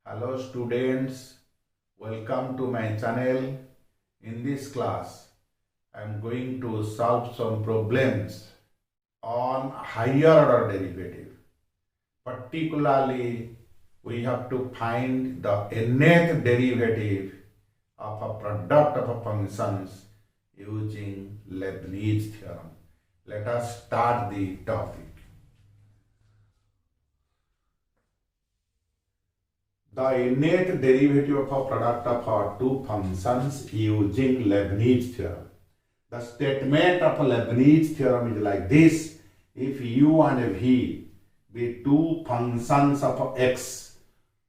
Hello students, welcome to my channel. In this class, I am going to solve some problems on higher order derivative. Particularly, we have to find the nth derivative of a product of a functions using Leibniz theorem. Let us start the topic. The innate derivative of a product of our two functions using Leibniz theorem. The statement of a Leibniz theorem is like this: if u and v be two functions of x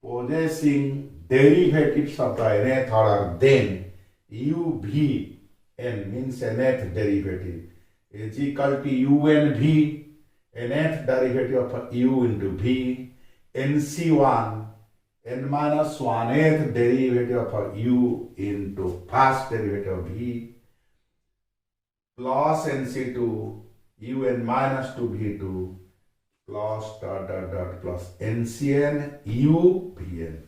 possessing derivatives of the nth order, then u v n means nth derivative is equal to u n v, nth derivative of u into v, nc1 n minus 1th derivative of u into first derivative of v plus nc2 u n minus 2v2 plus plus ncn u vn.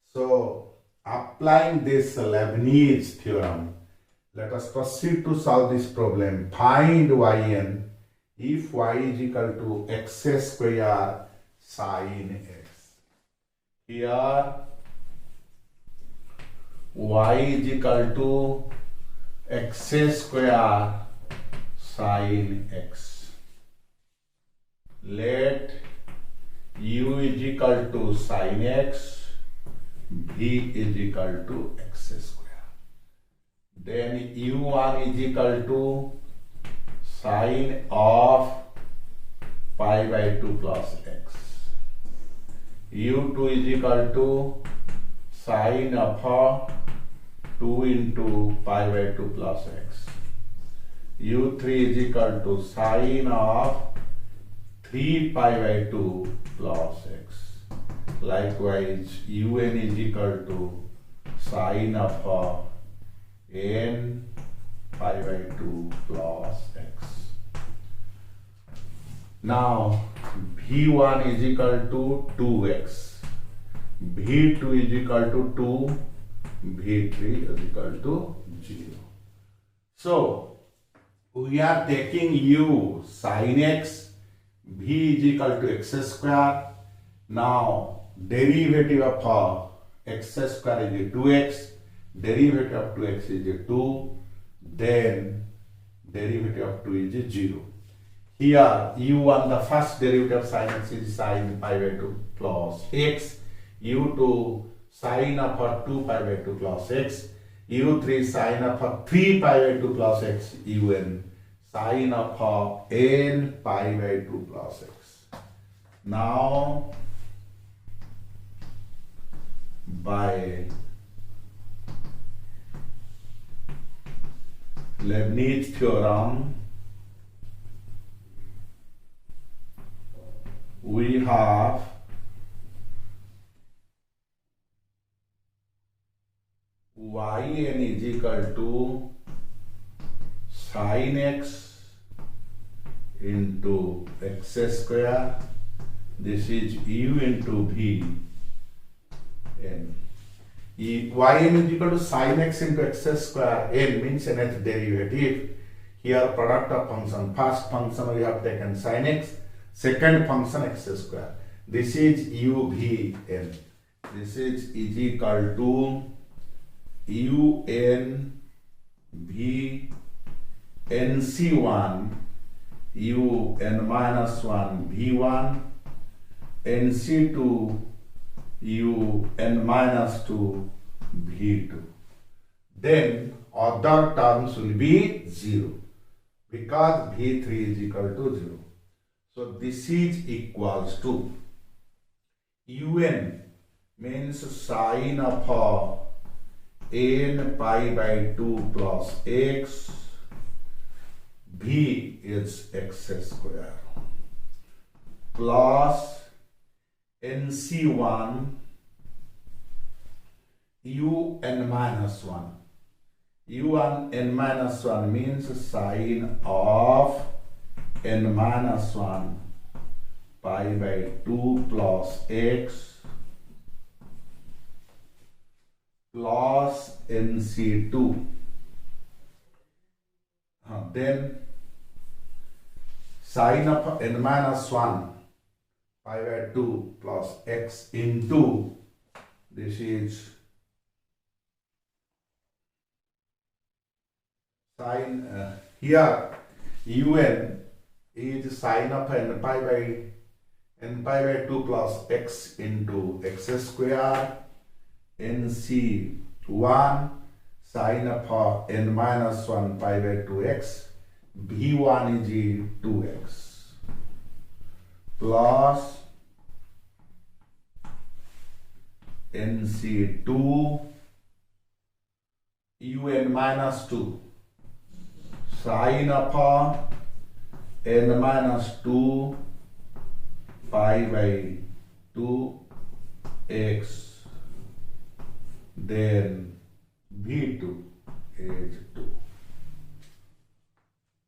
So applying this Leibniz theorem, let us proceed to solve this problem. Find yn if y is equal to x square sin x. Here y is equal to x square sin x. Let u is equal to sin x, v is equal to x square. Then u1 is equal to sin of pi by 2 plus x. u2 is equal to sin of 2 into pi by 2 plus x. u3 is equal to sin of 3 pi by 2 plus x. Likewise, un is equal to sin of n pi by 2 plus x. Now, v1 is equal to 2x, v2 is equal to 2, v3 is equal to 0. So, we are taking u sin x, v is equal to x square. Now, derivative of x square is 2x, derivative of 2x is 2, then derivative of 2 is 0. Here, u1, the first derivative of sin x is sin pi by 2 plus x, u2 sin of 2 pi by 2 plus x, u3 sin of 3 pi by 2 plus x, un sin of n pi by 2 plus x. Now, by Leibniz theorem, we have yn is equal to sin x into x square. This is u into v n. Yn is equal to sin x into x square. N means nth derivative. Here product of function. First function we have taken sin x. Second function x square. This is u v n. This is equal to u n v nc1 u n minus 1 v1 nc2 u n minus 2 v2. Then other terms will be 0 because v3 is equal to 0. So this is equals to un means sin of n pi by 2 plus x, v is x square, plus nc1 un minus 1. un minus 1 means sin of n minus 1 pi by 2 plus x plus NC2. Then sine of n minus 1 pi by 2 plus x into, this is sine, here un is sine of n pi by 2 plus x into x square, nc1 sine of n minus 1 pi by 2x, v1 is 2x plus nc2 un minus 2 sine of n minus 2 pi by 2x, then v2 is 2.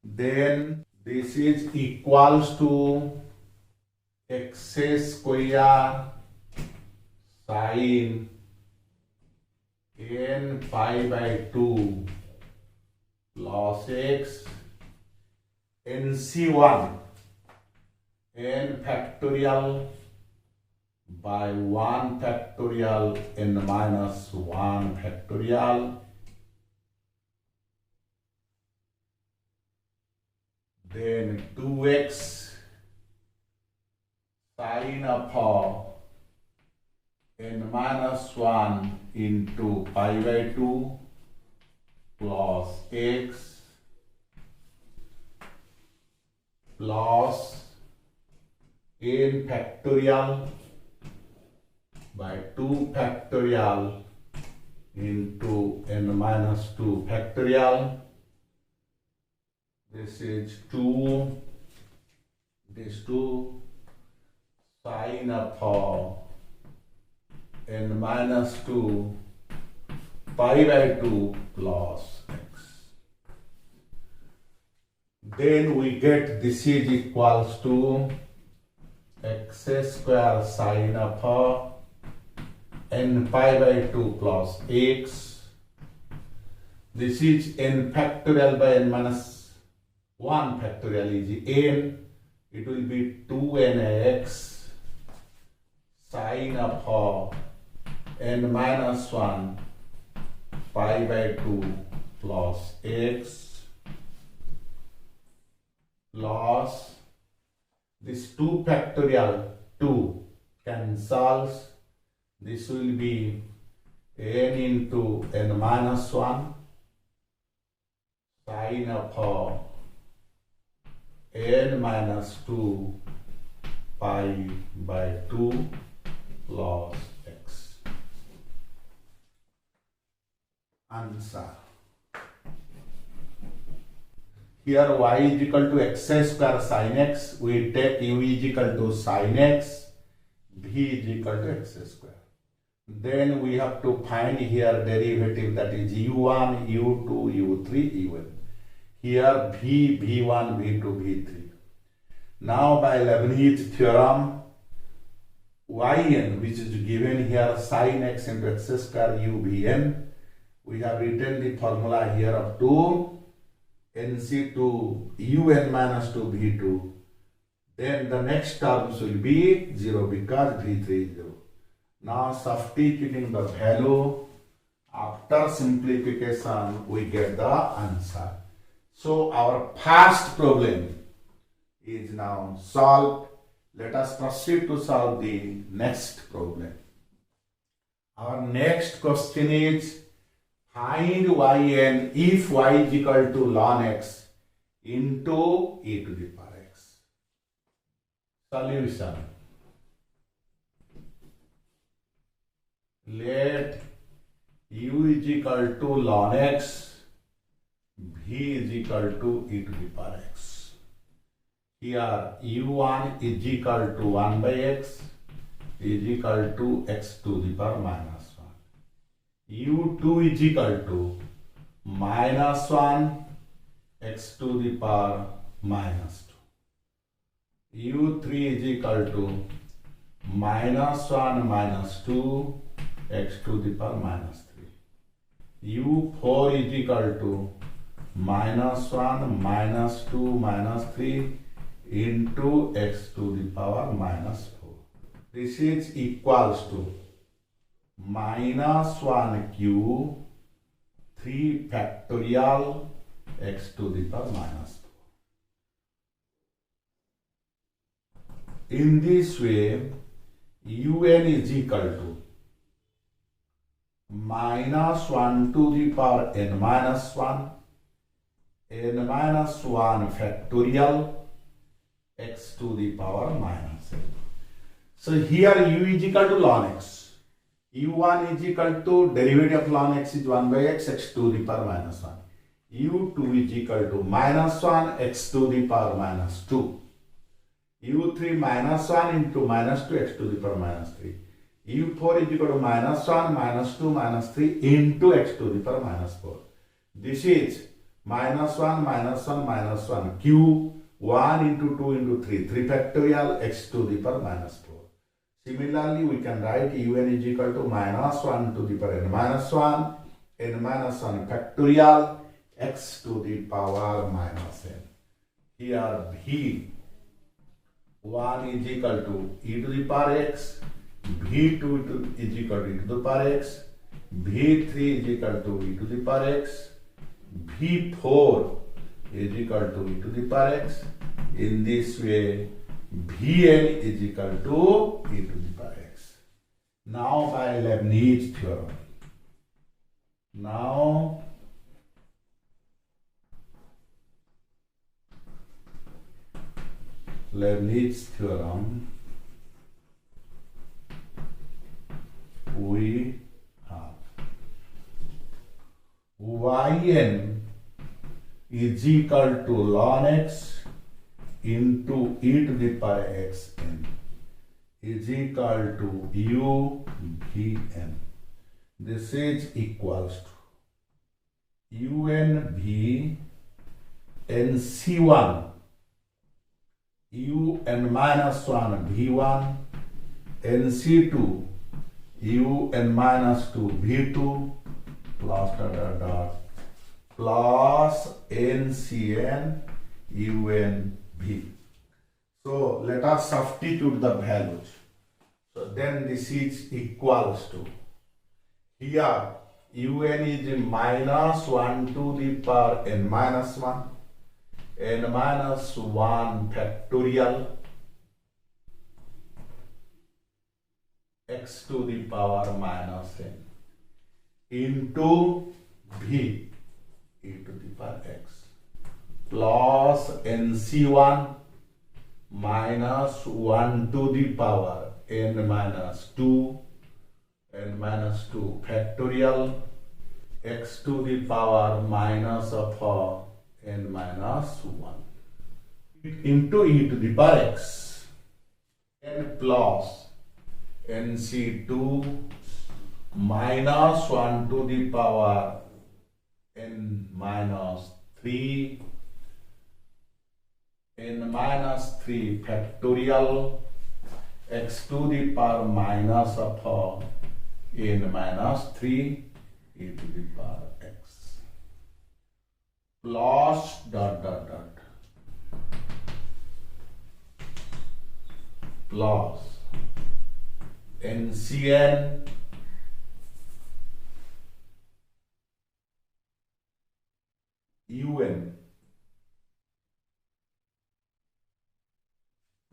Then this is equals to x square sine n pi by 2 plus x nc1 n factorial by 1 factorial n minus 1 factorial, then 2x sine of n minus 1 into pi by 2 plus x plus n factorial by 2 factorial into n minus 2 factorial. This is 2, this 2 sine of n minus 2 pi by 2 plus x. Then we get this is equals to x square sine of n pi by 2 plus x. This is n factorial by n minus 1 factorial is n. It will be 2nx sine of n minus 1 pi by 2 plus x plus this 2 factorial 2 cancels. This will be n into n minus 1 sine of n minus 2 pi by 2 plus x. Answer. Here y is equal to x square sin x. We take u is equal to sin x, v is equal to x square. Then we have to find here derivative, that is u1, u2, u3, un. Here v, v1, v2, v3. Now by Leibniz theorem, yn, which is given here sin x into x square u vn, we have written the formula here of 2 nc2 un minus 2 v2. Then the next terms will be 0 because v3 is 0. Now substituting the value, after simplification we get the answer. So our first problem is now solved. Let us proceed to solve the next problem. Our next question is, find yn if y is equal to ln x into e to the power x. Solution. Let u is equal to ln x, v is equal to e to the power x. Here u1 is equal to 1 by x is equal to x to the power minus 1. u2 is equal to minus 1 x to the power minus 2. u3 is equal to minus 1 minus 2 x to the power minus 3. u4 is equal to -1 -2 -3 into x to the power -4. This is equals to -1 cube 3 factorial x to the power -4. In this way, un is equal to -1 to the power n minus 1, n minus 1 factorial x to the power -n. So here u is equal to ln x. u1 is equal to derivative of ln x is 1 by x, x to the power -1. u2 is equal to -1 x to the power -2. u3 -1 into -2 x to the power -3. u4 is equal to -1 -2 -3 into x to the power -4. This is -1 -1 q 1 into 2 into 3 3 factorial x to the power -4. Similarly, we can write un is equal to -1 to the power n minus 1 n minus 1 factorial x to the power -n. Here v1 is equal to e to the power x, v2 is equal to e to the power x, v3 is equal to e to the power x, v4 is equal to e to the power x. In this way, vn is equal to e to the power x. Now by Leibniz theorem. Now Leibniz theorem, we have yn is equal to ln x into e to the power xn is equal to u vn. This is equals to un v nc1 un minus 1 v1 nc2 un minus 2 v2 plus plus ncn un v. So let us substitute the values. So then this is equals to, here un is -1 to the power n minus 1, n minus 1 factorial x to the power -n into v e to the power x plus nc1 minus 1 to the power n minus 2 factorial x to the power minus of n minus 1 into e to the power x n plus nc2 minus 1 to the power n minus 3 n minus 3 factorial x to the power minus of n minus 3 e to the power x plus plus ncn un.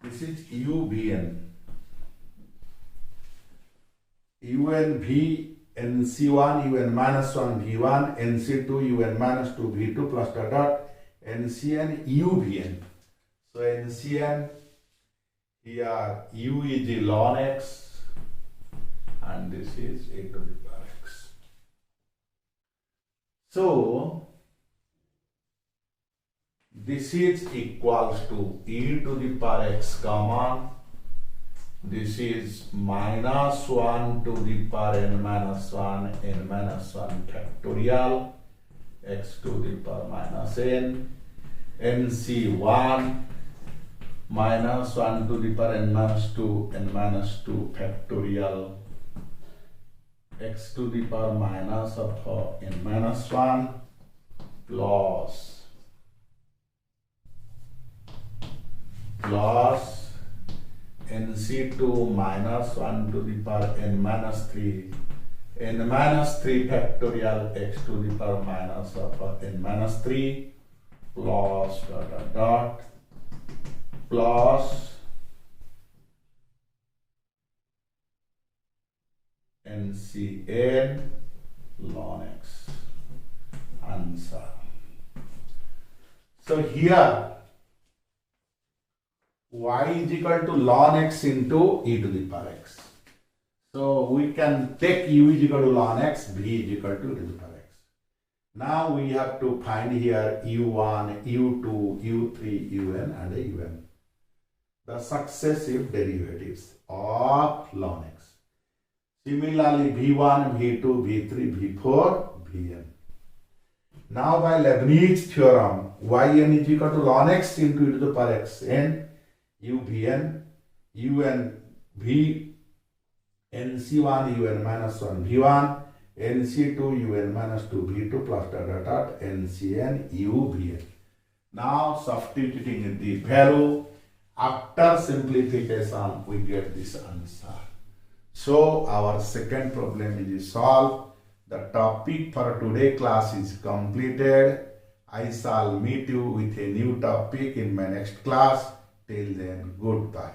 This is uvn. un v nc1 un minus 1 v1 nc2 un minus 2 v2 plus ncn uvn. So ncn, here u is the ln x and this is a to the power x. So this is equals to e to the power x comma, this is minus 1 to the power n minus 1 n minus 1 factorial x to the power minus n, nc1 minus 1 to the power n minus 2 factorial x to the power minus of n minus 1 plus nc2 minus 1 to the power n minus 3 n minus 3 factorial x to the power minus of n minus 3 plus plus NCN ln x. Answer. So here y is equal to ln x into e to the power x. So we can take u is equal to ln x, v is equal to e to the power x. Now we have to find here u1, u2, u3, un and un. The successive derivatives of ln x. Similarly, v1, v2, v3, v4, vn. Now by Leibniz theorem, yn is equal to ln x into e to the power x, n u vn, un v, nc1 un minus 1 v1, nc2 un minus 2 v2 plus ncn u vn. Now substituting in the value, after simplification, we get this answer. So our second problem is solved. The topic for today class is completed. I shall meet you with a new topic in my next class. Till then, goodbye.